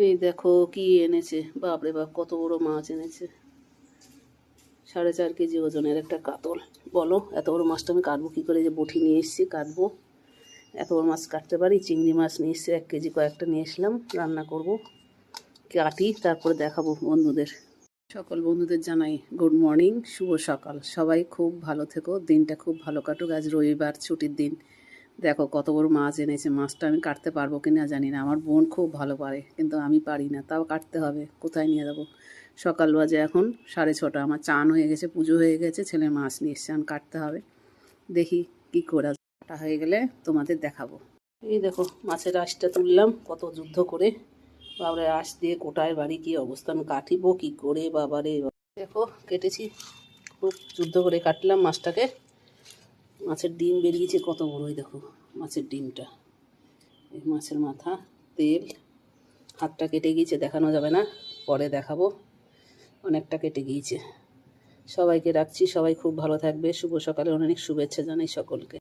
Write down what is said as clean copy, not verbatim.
এই দেখো কি এনেছে, বাপরে বাপ কত বড় মাছ এনেছে। 4.5 কেজি ওজনের একটা কাতল। বলো এত বড় মাছটা আমি কাটবো কি করে? যে বটি নিয়ে এসেছি কাটবো, এত বড় মাছ কাটতে পারি? চিংড়ি মাছ নিয়ে এসেছি 1 কেজি, কয়েকটা নিয়ে এসলাম, রান্না করব। কাটি তারপরে দেখাবো বন্ধুদের। সকল বন্ধুদের জানাই গুড মর্নিং, শুভ সকাল। সবাই খুব ভালো থেকো, দিনটা খুব ভালো কাটুক। আজ রবিবার, ছুটির দিন। দেখো কত বড় মাছ এনেছে। মাছটা আমি কাটতে পারবো কি না জানি না। আমার বোন খুব ভালো পারে, কিন্তু আমি পারি না। তাও কাটতে হবে, কোথায় নিয়ে যাবো? সকাল বাজে এখন 6:30। আমার চান হয়ে গেছে, পুজো হয়ে গেছে, ছেলে মাছ নিয়ে এসছে, এখন কাটতে হবে। দেখি কি করা যায়। কাটা হয়ে গেলে তোমাদের দেখাবো। এই দেখো মাছের আঁশটা তুললাম, কত যুদ্ধ করে। বাবারে আঁশ দিয়ে কোটায় বাড়ি কি অবস্থা, আমি কাটিব কি করে বাবারে। দেখো কেটেছি, খুব যুদ্ধ করে কাটলাম মাছটাকে। মাছের ডিম বেরিয়েছে কত বড়ই, দেখো মাছের ডিমটা। এই মাছের মাথা, তেল। হাতটা কেটে গিয়েছে, দেখানো যাবে না, পরে দেখাবো। অনেকটা কেটে গিয়েছে। সবাইকে রাখছি, সবাই খুব ভালো থাকবে। শুভ সকালে অনেক শুভেচ্ছা জানাই সকলকে।